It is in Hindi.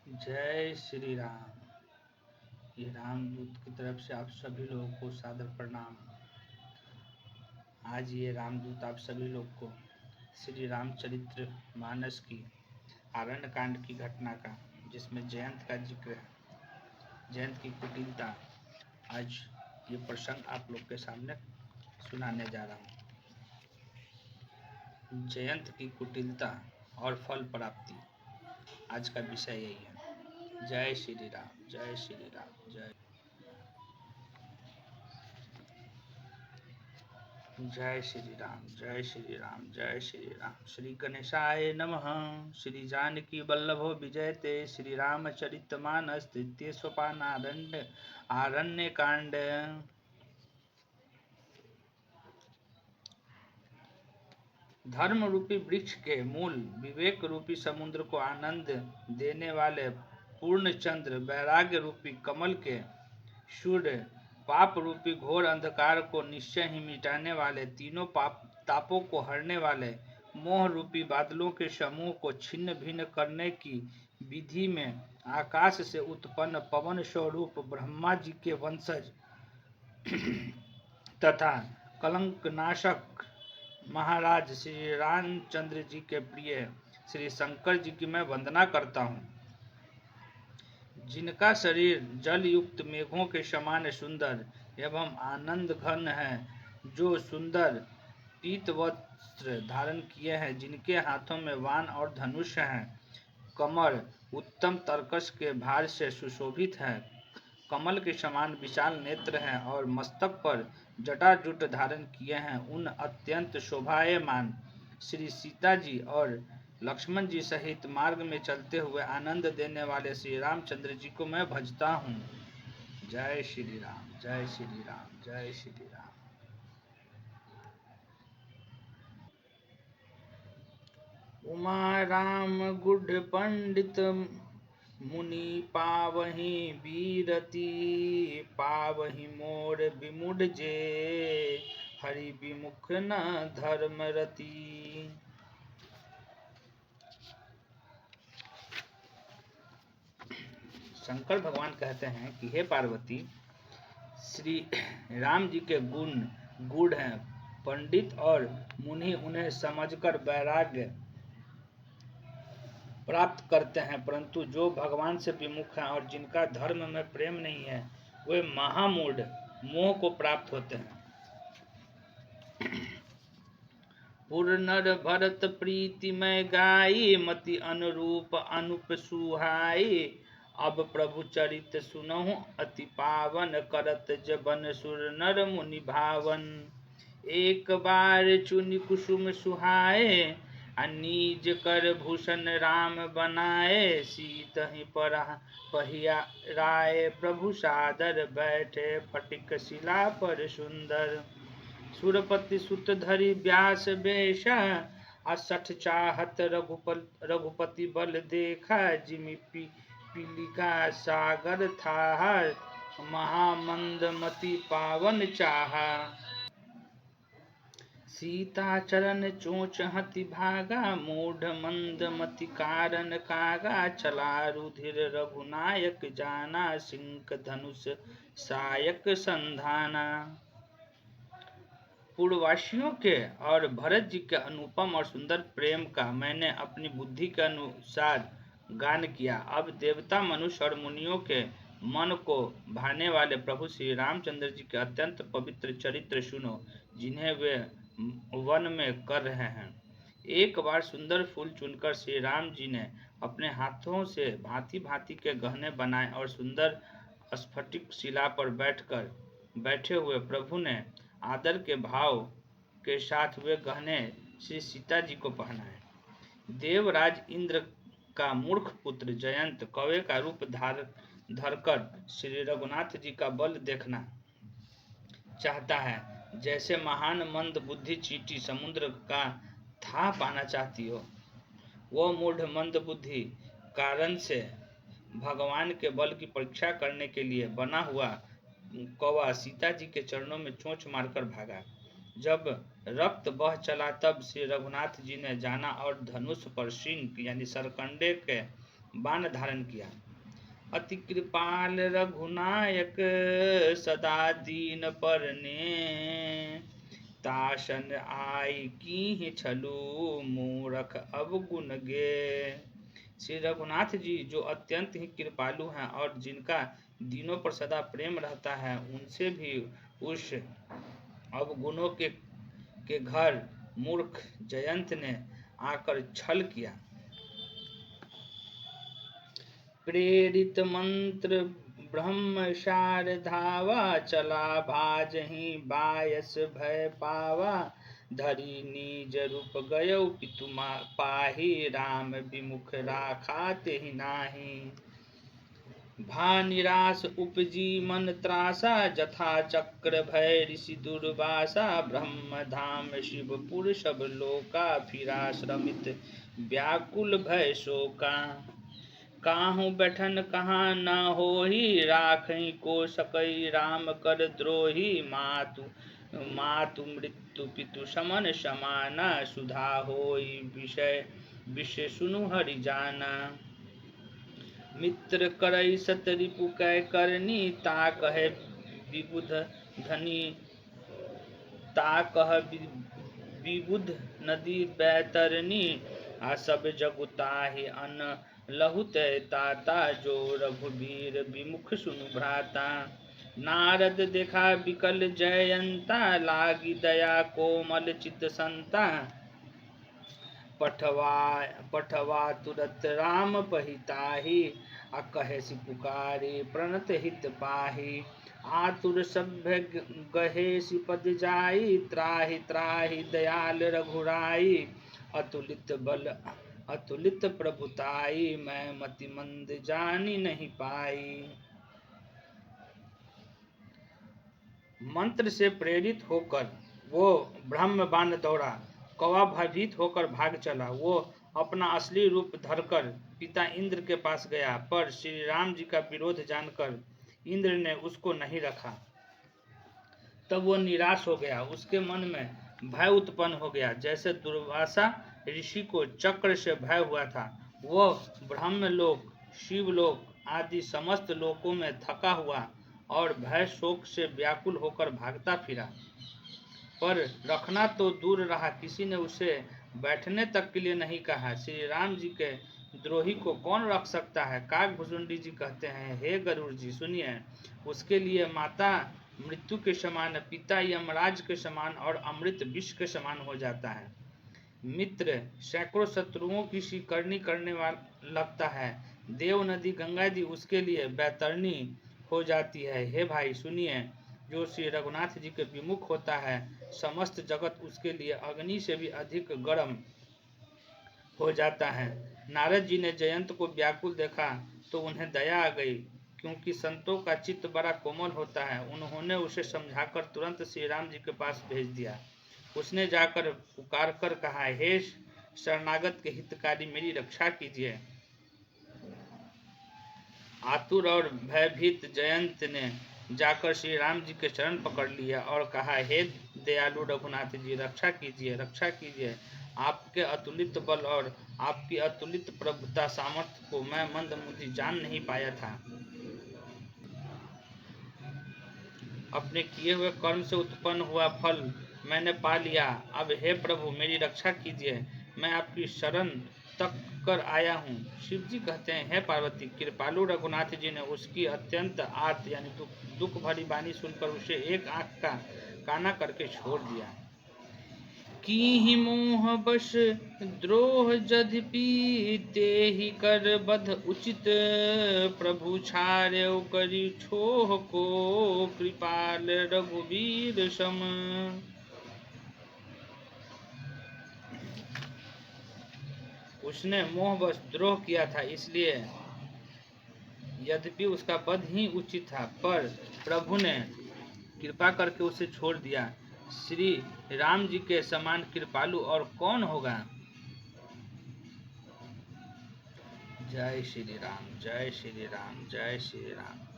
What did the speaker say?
जय श्री राम। ये रामदूत की तरफ से आप सभी लोगों को सादर प्रणाम। आज ये रामदूत आप सभी लोग को श्री रामचरित्र मानस की आरण्य कांड की घटना का, जिसमें जयंत का जिक्र है, जयंत की कुटिलता, आज ये प्रसंग आप लोग के सामने सुनाने जा रहा हूँ। जयंत की कुटिलता और फल प्राप्ति, आज का विषय यही है। जय श्री राम, जय श्री राम, जय जय श्री राम, जय श्री राम, जय श्री राम। श्री गणेशाय नमः। श्री जानकी वल्लभो विजयते। श्री रामचरितमानस तृतीय सोपान आरण्य कांड। धर्म रूपी वृक्ष के मूल विवेक रूपी समुद्र को आनंद देने वाले पूर्ण चंद्र वैराग्य रूपी कमल के सूर्य पाप रूपी घोर अंधकार को निश्चय ही मिटाने वाले तीनों तापों को हरने वाले मोह रूपी बादलों के समूह को छिन्न भिन्न करने की विधि में आकाश से उत्पन्न पवन स्वरूप ब्रह्मा जी के वंशज तथा कलंकनाशक महाराज श्री रामचंद्र जी के प्रिय श्री शंकर जी की मैं वंदना करता हूँ, जिनका शरीर जल युक्त मेघों के समान सुंदर एवं आनंद घन है, जो सुंदर पीत वस्त्र धारण किए हैं, जिनके हाथों में वाण और धनुष हैं, कमर उत्तम तरकस के भार से सुशोभित है, कमल के समान विशाल नेत्र हैं और मस्तक पर जटाजूट धारण किए हैं, उन अत्यंत शोभायमान श्री सीता जी और लक्ष्मण जी सहित मार्ग में चलते हुए आनंद देने वाले श्री रामचंद्र जी को मैं भजता हूँ। जय श्री राम, जय श्री राम, जय श्री राम। उमा राम गुढ़ पंडित मुनि पावहि बीरती, पावहि मोर विमुढ़ जे हरि विमुख न धर्म रति। शंकर भगवान कहते हैं कि हे पार्वती, श्री राम जी के गुण गूढ़ हैं, पंडित और मुनि उन्हें समझकर वैराग्य प्राप्त करते हैं, परंतु जो भगवान से विमुख हैं और जिनका धर्म में प्रेम नहीं है, वे महामूढ़ मोह को प्राप्त होते हैं। पुर नर भरत प्रीति में गाई, मति अनुरूप अनुप सुहाई, अब प्रभु चरित सुनहु अति पावन, करत जबन सुर नर मुनि भावन। एक बार चुनि कुसुम सुहाए, नीज कर भूषण राम बनाए, सीत ही पहिया राय प्रभु सादर, बैठे फटिक शिला पर सुंदर। सुरपति सुत धरि व्यास बेशा, 68 चाहत रघुपति बल देखा, जिमि पिलिका सागर था, महामंद मति पावन चाहा। सीता चरण चोच हति भागा, मूढ़ मंद मति कारण कागा, चला रुधिर रघुनायक जाना, सिंह धनुष सायक संधाना। पूर्ववासियों के और भरत जी के अनुपम और सुंदर प्रेम का मैंने अपनी बुद्धि के अनुसार गान किया। अब देवता, मनुष्य और मुनियों के मन को भाने वाले प्रभु श्री रामचंद्र जी के अत्यंत पवित्र चरित्र सुनो, जिन्हें वे वन में कर रहे हैं। एक बार सुंदर फूल चुनकर श्री राम जी ने अपने हाथों से भांति भांति के गहने बनाए और सुंदर स्फटिक शिला पर बैठे हुए प्रभु ने आदर के भाव के साथ वे गहने श्री सीता जी को पहनाए। देवराज इंद्र का मूर्ख पुत्र जयंत कौवे का रूप धरकर श्री रघुनाथ जी का बल देखना चाहता है, जैसे महान मंद बुद्धि चींटी समुद्र का था पाना चाहती हो। वो मूढ़ मंद बुद्धि कारण से भगवान के बल की परीक्षा करने के लिए बना हुआ कौवा सीता जी के चरणों में चोंच मारकर भागा। जब रक्त बह चला, तब श्री रघुनाथ जी ने जाना और धनुष पर सिंह यानी सरकंडे के बाण धारण किया। अति कृपाल रघुनायक सदा दीन परने, तासन आई की छलू मूरख अवगुण गे। श्री रघुनाथ जी जो अत्यंत ही कृपालु हैं और जिनका दीनों पर सदा प्रेम रहता है, उनसे भी उस अवगुणों के घर मूर्ख जयंत ने आकर छल किया। प्रेरित मंत्र ब्रह्म शारधावा, चला भाजहि बायस भय पावा। धरी निज रूप गयो पितु पाहि, राम विमुख राखा तेहि नाही। भा निराश उपजी मन त्रासा, जथा चक्र भय ऋषि दुर्वासा। ब्रह्म धाम शिवपुर सब लोका, फिरा श्रमित व्याकुल भय शोका। काहू बैठन कहाँ न होही, राखई को सकई राम कर द्रोही। मातु मृत्यु पितु समन समाना, सुधा होई विषय सुनु हरि जाना। मित्र करई सत रिपु कै करनी, ता कहे विबुध धनी ता कह विबुध नदी बैतरनी। आ सब जगुताहि अन लहुत ताता, जो रघुबीर विमुख सुनु भ्राता। नारद देखा बिकल जयंता, लागी दया कोमल चित संता। पठवा तुरत राम पहिताहि, आ कहेसि पुकारे प्रणत हित पाहि। आतुर सभ्य गहेसि पद जाई, त्राहि त्राहि दयाल रघुराई। अतुलित बल अतुलित प्रभुताई, मैं मति मंद जानी नहीं पाई। मंत्र से प्रेरित होकर वो ब्रह्म बाण दौड़ा। कौवा भयभीत होकर भाग चला। वो अपना असली रूप धरकर पिता इंद्र के पास गया, पर श्री राम जी का विरोध जानकर इंद्र ने उसको नहीं रखा। तब वो निराश हो गया। उसके मन में भय उत्पन्न हो गया, जैसे दुर्वासा ऋषि को चक्र से भय हुआ था। वो ब्रह्मलोक, शिवलोक आदि समस्त लोकों में थका हुआ और भय शोक से व्याकुल होकर भागता फिरा। पर रखना तो दूर रहा, किसी ने उसे बैठने तक के लिए नहीं कहा। श्री राम जी के द्रोही को कौन रख सकता है? काकभुजुंडी जी कहते हैं, हे गरुड़ जी सुनिए, उसके लिए माता मृत्यु के समान, पिता यमराज के समान और अमृत विष के समान हो जाता है। मित्र सैकड़ों शत्रुओं की सी करनी करने वाला लगता है। देव नदी गंगा जी उसके लिए बैतरणी हो जाती है। हे भाई सुनिए, जो श्री रघुनाथ जी के विमुख होता है, समस्त जगत उसके लिए अग्नि से भी अधिक गर्म हो जाता है। नारद जी ने जयंत को व्याकुल देखा तो उन्हें दया आ गई, क्योंकि संतों का चित्त बड़ा कोमल होता है। उन्होंने उसे समझाकर तुरंत श्री राम जी के पास भेज दिया। उसने जाकर पुकार कर कहा, हे शरणागत के हितकारी, मेरी रक्षा कीजिए। आतुर और भयभीत जयंत ने जाकर श्री राम जी के चरण पकड़ लिया और कहा, हे दयालु रघुनाथ जी, रक्षा कीजिए, रक्षा कीजिए। आपके अतुलित बल और आपकी अतुलित प्रभुता सामर्थ्य को मैं मंदबुद्धि जान नहीं पाया था। अपने किए हुए कर्म से उत्पन्न हुआ फल मैंने पा लिया। अब हे प्रभु मेरी रक्षा कीजिए, मैं आपकी शरण तक कर आया हूँ। शिव जी कहते हैं, हे पार्वती, कृपालु रघुनाथ जी ने उसकी अत्यंत आर्त यानी दुख भरी वाणी सुनकर उसे एक आंख का काना करके छोड़ दिया। कीहि मोह बश द्रोह जद्यपि, तेहि कर बध उचित। प्रभु छार्यउ करि छोह को, कृपाल रघुवीर सम। उसने मोहवश द्रोह किया था, इसलिए यद्यपि उसका वध ही उचित था, पर प्रभु ने कृपा करके उसे छोड़ दिया। श्री राम जी के समान कृपालु और कौन होगा। जय श्री राम, जय श्री राम, जय श्री राम।